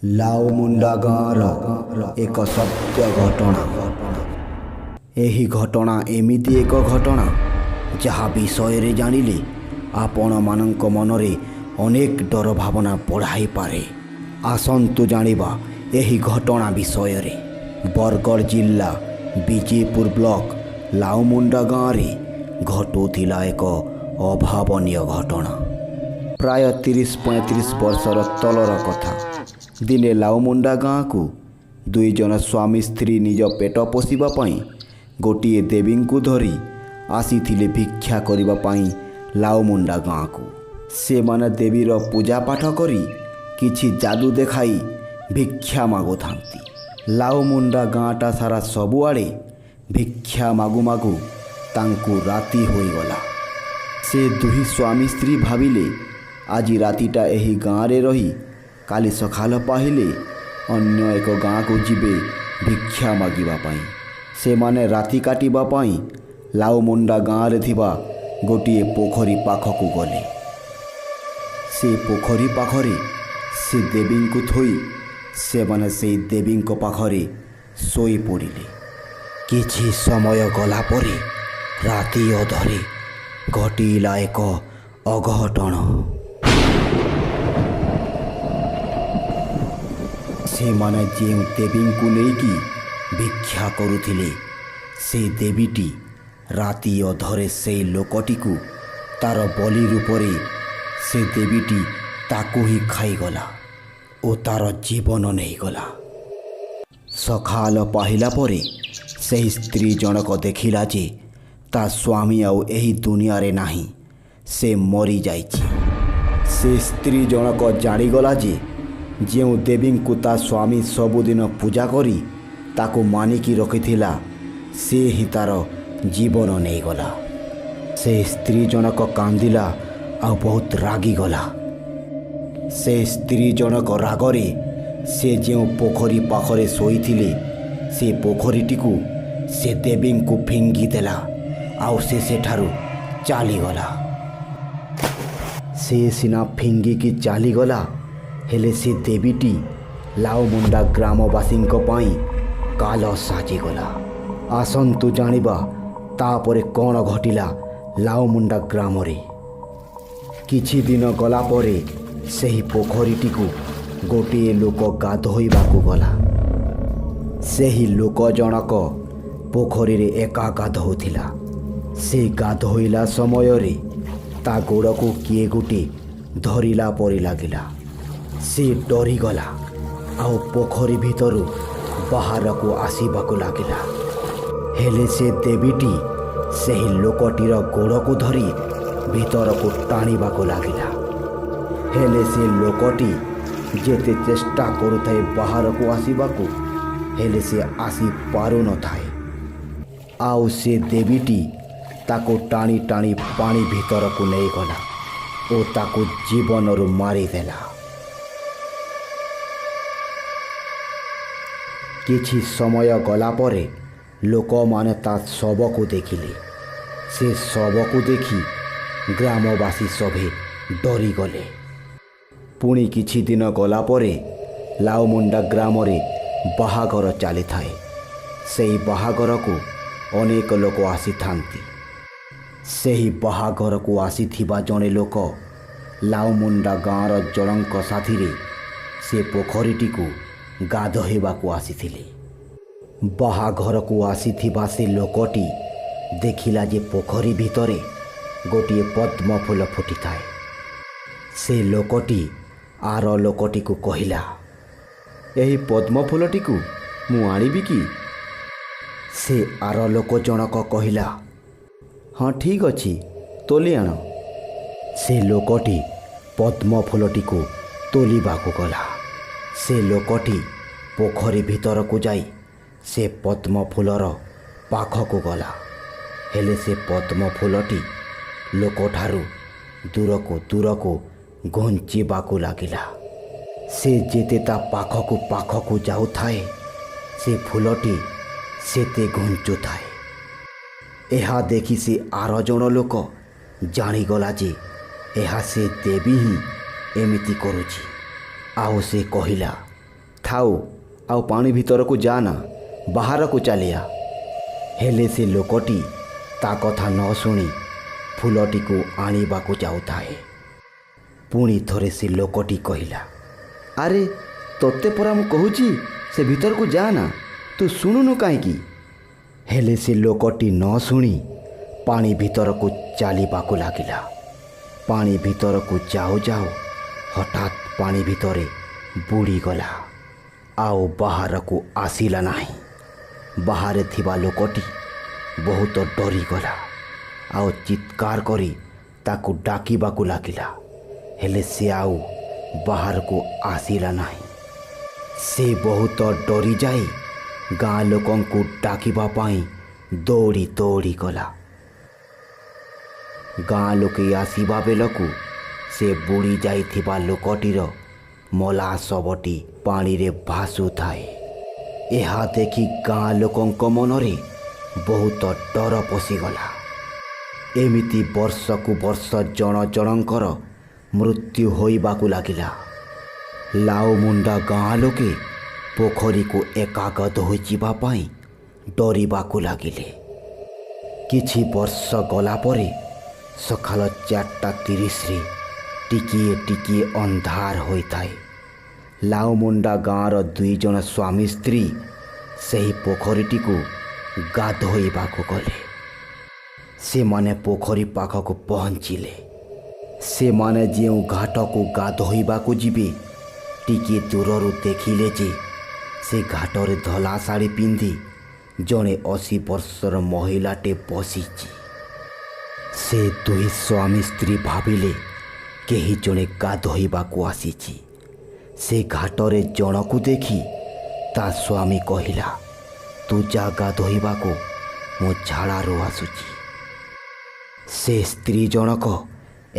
ଲାଉମୁଣ୍ଡା ଗାଁର ଏକ ସତ୍ୟ ଘଟଣା। ଏହି ଘଟଣା ଏମିତି ଏକ ଘଟଣା ଯାହା ବିଷୟରେ ଜାଣିଲେ ଆପଣମାନଙ୍କ ମନରେ ଅନେକ ଡର ଭାବନା ବଢ଼ାଇପାରେ। ଆସନ୍ତୁ ଜାଣିବା ଏହି ଘଟଣା ବିଷୟରେ। ବରଗଡ଼ ଜିଲ୍ଲା ବିଜେପୁର ବ୍ଲକ ଲାଉମୁଣ୍ଡା ଗାଁରେ ଘଟୁଥିଲା ଏକ ଅଭାବନୀୟ ଘଟଣା। ପ୍ରାୟ 30-35 ବର୍ଷର ତଳର କଥା। ଦିନେ ଲାଉମୁଣ୍ଡା ଗାଁକୁ ଦୁଇଜଣ ସ୍ୱାମୀ ସ୍ତ୍ରୀ ନିଜ ପେଟ ପୋଷିବା ପାଇଁ ଗୋଟିଏ ଦେବୀଙ୍କୁ ଧରି ଆସିଥିଲେ ଭିକ୍ଷା କରିବା ପାଇଁ ଲାଉମୁଣ୍ଡା ଗାଁକୁ। ସେମାନେ ଦେବୀର ପୂଜାପାଠ କରି କିଛି ଯାଦୁ ଦେଖାଇ ଭିକ୍ଷା ମାଗୁଥାନ୍ତି। ଲାଉମୁଣ୍ଡା ଗାଁଟା ସାରା ସବୁଆଡ଼େ ଭିକ୍ଷା ମାଗୁ ମାଗୁ ତାଙ୍କୁ ରାତି ହୋଇଗଲା। ସେ ଦୁହିଁ ସ୍ୱାମୀ ସ୍ତ୍ରୀ ଭାବିଲେ ଆଜି ରାତିଟା ଏହି ଗାଁରେ ରହି କାଲି ସକାଳ ପାହିଲେ ଅନ୍ୟ ଏକ ଗାଁକୁ ଯିବେ ଭିକ୍ଷା ମାଗିବା ପାଇଁ। ସେମାନେ ରାତି କାଟିବା ପାଇଁ ଲାଉମୁଣ୍ଡା ଗାଁରେ ଥିବା ଗୋଟିଏ ପୋଖରୀ ପାଖକୁ ଗଲେ। ସେ ପୋଖରୀ ପାଖରେ ସେ ଦେବୀଙ୍କୁ ଥୋଇ ସେମାନେ ସେଇ ଦେବୀଙ୍କ ପାଖରେ ଶୋଇପଡ଼ିଲେ। କିଛି ସମୟ ଗଲା ପରେ ରାତି ଅଧରେ ଘଟିଲା ଏକ ଅଘଟଣ। ସେମାନେ ଯେଉଁ ଦେବୀଙ୍କୁ ନେଇକି ଭିକ୍ଷା କରୁଥିଲେ ସେ ଦେବୀଟି ରାତି ଅଧରେ ସେଇ ଲୋକଟିକୁ ତାର ବଳି ରୂପରେ ସେ ଦେବୀଟି ତାକୁ ହିଁ ଖାଇଗଲା ଓ ତାର ଜୀବନ ନେଇଗଲା। ସକାଳ ପାହିଲା ପରେ ସେହି ସ୍ତ୍ରୀ ଜଣକ ଦେଖିଲା ଯେ ତା ସ୍ୱାମୀ ଆଉ ଏହି ଦୁନିଆରେ ନାହିଁ, ସେ ମରିଯାଇଛି। ସେ ସ୍ତ୍ରୀ ଜଣକ ଜାଣିଗଲା ଯେ ଯେଉଁ ଦେବୀଙ୍କୁ ତା ସ୍ୱାମୀ ସବୁଦିନ ପୂଜା କରି ତାକୁ ମାନିକି ରଖିଥିଲା ସେ ହିଁ ତାର ଜୀବନ ନେଇଗଲା। ସେ ସ୍ତ୍ରୀ ଜଣକ କାନ୍ଦିଲା ଆଉ ବହୁତ ରାଗିଗଲା। ସେ ସ୍ତ୍ରୀ ଜଣକ ରାଗରେ ସେ ଯେଉଁ ପୋଖରୀ ପାଖରେ ଶୋଇଥିଲେ ସେ ପୋଖରୀଟିକୁ ସେ ଦେବୀଙ୍କୁ ଫିଙ୍ଗିଦେଲା ଆଉ ସେ ସେଠାରୁ ଚାଲିଗଲା। ସେ ସିନା ଫିଙ୍ଗିକି ଚାଲିଗଲା, ହେଲେ ସେ ଦେବୀଟି ଲାଉମୁଣ୍ଡା ଗ୍ରାମବାସୀଙ୍କ ପାଇଁ କାଳ ସାଜିଗଲା। ଆସନ୍ତୁ ଜାଣିବା ତାପରେ କ'ଣ ଘଟିଲା ଲାଉମୁଣ୍ଡା ଗ୍ରାମରେ। କିଛି ଦିନ ଗଲା ପରେ ସେହି ପୋଖରୀଟିକୁ ଗୋଟିଏ ଲୋକ ଗାଧୋଇବାକୁ ଗଲା। ସେହି ଲୋକ ଜଣକ ପୋଖରୀରେ ଏକା ଗାଧୋଉଥିଲା। ସେ ଗାଧୋଇଲା ସମୟରେ ତା ଗୋଡ଼କୁ କିଏ ଗୋଟିଏ ଧରିଲା ପରି ଲାଗିଲା। ସେ ଡରିଗଲା ଆଉ ପୋଖରୀ ଭିତରୁ ବାହାରକୁ ଆସିବାକୁ ଲାଗିଲା। ହେଲେ ସେ ଦେବୀଟି ସେହି ଲୋକଟିର ଗୋଡ଼କୁ ଧରି ଭିତରକୁ ଟାଣିବାକୁ ଲାଗିଲା। ହେଲେ ସେ ଲୋକଟି ଯେତେ ଚେଷ୍ଟା କରୁଥାଏ ବାହାରକୁ ଆସିବାକୁ, ହେଲେ ସେ ଆସିପାରୁନଥାଏ। ଆଉ ସେ ଦେବୀଟି ତାକୁ ଟାଣି ଟାଣି ପାଣି ଭିତରକୁ ନେଇଗଲା ଓ ତାକୁ ଜୀବନରୁ ମାରିଦେଲା। କିଛି ସମୟ ଗଲା ପରେ ଲୋକମାନେ ତା ଶବକୁ ଦେଖିଲେ। ସେ ଶବକୁ ଦେଖି ଗ୍ରାମବାସୀ ସଭେ ଡରିଗଲେ। ପୁଣି କିଛି ଦିନ ଗଲା ପରେ ଲାଉମୁଣ୍ଡା ଗ୍ରାମରେ ବାହାଘର ଚାଲିଥାଏ। ସେହି ବାହାଘରକୁ ଅନେକ ଲୋକ ଆସିଥାନ୍ତି। ସେହି ବାହାଘରକୁ ଆସିଥିବା ଜଣେ ଲୋକ ଲାଉମୁଣ୍ଡା ଗାଁର ଜଣଙ୍କ ସାଥିରେ ସେ ପୋଖରୀଟିକୁ ଗାଧୋଇବାକୁ ଆସିଥିଲେ। ବାହାଘରକୁ ଆସିଥିବା ସେ ଲୋକଟି ଦେଖିଲା ଯେ ପୋଖରୀ ଭିତରେ ଗୋଟିଏ ପଦ୍ମ ଫୁଲ ଫୁଟିଥାଏ। ସେ ଲୋକଟି ଆର ଲୋକଟିକୁ କହିଲା, ଏହି ପଦ୍ମ ଫୁଲଟିକୁ ମୁଁ ଆଣିବି କି? ସେ ଆର ଲୋକ ଜଣକ କହିଲା, ହଁ ଠିକ୍ ଅଛି, ତୋଳି ଆଣ। ସେ ଲୋକଟି ପଦ୍ମ ଫୁଲଟିକୁ ତୋଳିବାକୁ ଗଲା। ସେ ଲୋକଟି ପୋଖରୀ ଭିତରକୁ ଯାଇ ସେ ପଦ୍ମ ଫୁଲର ପାଖକୁ ଗଲା। ହେଲେ ସେ ପଦ୍ମ ଫୁଲଟି ଲୋକଠାରୁ ଦୂରକୁ ଦୂରକୁ ଘୁଞ୍ଚିବାକୁ ଲାଗିଲା। ସେ ଯେତେ ତା ପାଖକୁ ଯାଉଥାଏ ସେ ଫୁଲଟି ସେତେ ଘୁଞ୍ଚୁଥାଏ। ଏହା ଦେଖି ସେ ଆର ଜଣ ଲୋକ ଜାଣିଗଲା ଯେ ଏହା ସେ ଦେବୀ ହିଁ ଏମିତି କରୁଛି। ଆଉ ସେ କହିଲା, ଥାଉ ଆଉ ପାଣି ଭିତରକୁ ଯାଆନା, ବାହାରକୁ ଚାଲିଆ। ହେଲେ ସେ ଲୋକଟି ତା କଥା ନ ଶୁଣି ଫୁଲଟିକୁ ଆଣିବାକୁ ଯାଉଥାଏ। ପୁଣି ଥରେ ସେ ଲୋକଟି କହିଲା, ଆରେ ତୋତେ ପରା ମୁଁ କହୁଛି ସେ ଭିତରକୁ ଯାଆନା, ତୁ ଶୁଣୁନୁ କାହିଁକି? ହେଲେ ସେ ଲୋକଟି ନ ଶୁଣି ପାଣି ଭିତରକୁ ଚାଲିବାକୁ ଲାଗିଲା। ପାଣି ଭିତରକୁ ଯାଉ ଯାଉ ହଠାତ୍ ପାଣି ଭିତରେ ବୁଡ଼ିଗଲା ଆଉ ବାହାରକୁ ଆସିଲା ନାହିଁ। ବାହାରେ ଥିବା ଲୋକଟି ବହୁତ ଡରିଗଲା ଆଉ ଚିତ୍କାର କରି ତାକୁ ଡାକିବାକୁ ଲାଗିଲା। ହେଲେ ସେ ଆଉ ବାହାରକୁ ଆସିଲା ନାହିଁ। ସେ ବହୁତ ଡରିଯାଇ ଗାଁ ଲୋକଙ୍କୁ ଡାକିବା ପାଇଁ ଦୌଡ଼ି ଦୌଡ଼ି ଗଲା। ଗାଁ ଲୋକେ ଆସିବା ବେଳକୁ ସେ ବୁଡ଼ି ଯାଇଥିବା ଲୋକଟିର ମଲା ଶବଟି ପାଣିରେ ଭାସୁଥାଏ। ଏହା ଦେଖି ଗାଁ ଲୋକଙ୍କ ମନରେ ବହୁତ ଡର ପଶିଗଲା। ଏମିତି ବର୍ଷକୁ ବର୍ଷ ଜଣ ଜଣଙ୍କର ମୃତ୍ୟୁ ହୋଇବାକୁ ଲାଗିଲା। ଲାଉମୁଣ୍ଡା ଗାଁ ଲୋକେ ପୋଖରୀକୁ ଏକା ଗାଧୋଇ ଯିବା ପାଇଁ ଡରିବାକୁ ଲାଗିଲେ। କିଛି ବର୍ଷ ଗଲା ପରେ ସକାଳ 4:30ରେ ଟିକିଏ ଟିକିଏ ଅନ୍ଧାର ହୋଇଥାଏ। ଲାଉମୁଣ୍ଡା ଗାଁର 2 ଜଣ ସ୍ୱାମୀ ସ୍ତ୍ରୀ ସେହି ପୋଖରୀଟିକୁ ଗାଧୋଇବାକୁ ଗଲେ। ସେମାନେ ପୋଖରୀ ପାଖକୁ ପହଞ୍ଚିଲେ। ସେମାନେ ଯେଉଁ ଘାଟକୁ ଗାଧୋଇବାକୁ ଯିବେ ଟିକିଏ ଦୂରରୁ ଦେଖିଲେ ଯେ ସେ ଘାଟରେ ଧଳା ଶାଢ଼ୀ ପିନ୍ଧି ଜଣେ 80 ବର୍ଷର ମହିଳାଟେ ବସିଛି। ସେ 2 ସ୍ୱାମୀ ସ୍ତ୍ରୀ ଭାବିଲେ କେହି ଜଣେ ଗାଧୋଇବାକୁ ଆସିଛି। ସେ ଘାଟରେ ଜଣକୁ ଦେଖି ତା ସ୍ୱାମୀ କହିଲା, ତୁ ଯା ଗାଧୋଇବାକୁ, ମୁଁ ଝାଡ଼ାରୁ ଆସୁଛି। ସେ ସ୍ତ୍ରୀ ଜଣକ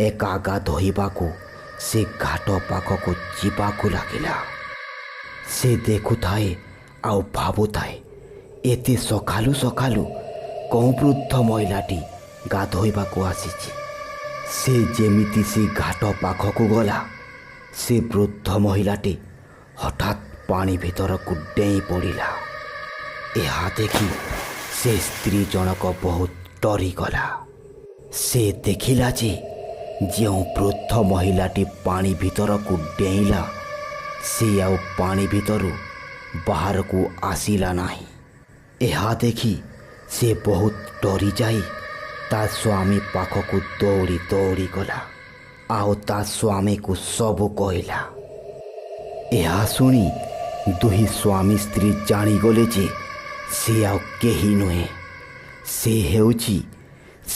ଏକା ଗାଧୋଇବାକୁ ସେ ଘାଟ ପାଖକୁ ଯିବାକୁ ଲାଗିଲା। ସେ ଦେଖୁଥାଏ ଆଉ ଭାବୁଥାଏ, ଏତେ ସକାଳୁ ସକାଳୁ କେଉଁ ବୃଦ୍ଧ ମହିଳାଟି ଗାଧୋଇବାକୁ ଆସିଛି। ସେ ଯେମିତି ସେ ଘାଟ ପାଖକୁ ଗଲା, ସେ ବୃଦ୍ଧ ମହିଳାଟି ହଠାତ୍ ପାଣି ଭିତରକୁ ଡେଇଁ ପଡ଼ିଲା। ଏହା ଦେଖି ସେ ସ୍ତ୍ରୀ ଜଣକ ବହୁତ ଡରିଗଲା। ସେ ଦେଖିଲା ଯେ ଯେଉଁ ବୃଦ୍ଧ ମହିଳାଟି ପାଣି ଭିତରକୁ ଡେଇଁଲା ସେ ଆଉ ପାଣି ଭିତରୁ ବାହାରକୁ ଆସିଲା ନାହିଁ। ଏହା ଦେଖି ସେ ବହୁତ ଡରିଯାଇ ତା ସ୍ୱାମୀ ପାଖକୁ ଦୌଡ଼ି ଦୌଡ଼ି ଗଲା ଆଉ ତା ସ୍ୱାମୀକୁ ସବୁ କହିଲା। ଏହା ଶୁଣି 2 ସ୍ୱାମୀ ସ୍ତ୍ରୀ ଜାଣିଗଲେ ଯେ ସେ ଆଉ କେହି ନୁହେଁ, ସେ ହେଉଛି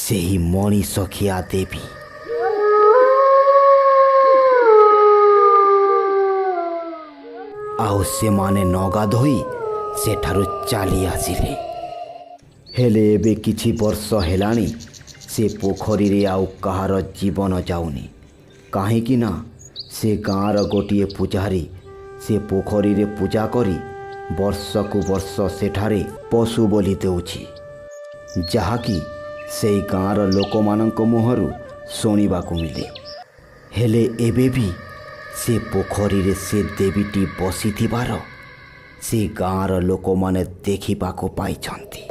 ସେହି ମଣିଷଖିଆ ଦେବୀ। ଆଉ ସେମାନେ ନ ଗାଧୋଇ ସେଠାରୁ ଚାଲି ଆସିଲେ। ହେଲେ ଏବେ କିଛି ବର୍ଷ ହେଲାଣି ସେ ପୋଖରୀରେ ଆଉ କାହାର ଜୀବନ ଯାଉନି। କାହିଁକି ନା ସେ ଗାଁର ଗୋଟିଏ ପୂଜାରୀ ସେ ପୋଖରୀରେ ପୂଜା କରି ବର୍ଷକୁ ବର୍ଷ ସେଠାରେ ପଶୁ ବଳି ଦେଉଛି, ଯାହାକି ସେଇ ଗାଁର ଲୋକମାନଙ୍କ ମୁହଁରୁ ଶୁଣିବାକୁ ମିଳେ। ହେଲେ ଏବେ ବି ସେ ପୋଖରୀରେ ସେ ଦେବୀଟି ବସିଥିବାର ସେ ଗାଁର ଲୋକମାନେ ଦେଖିବାକୁ ପାଇଛନ୍ତି।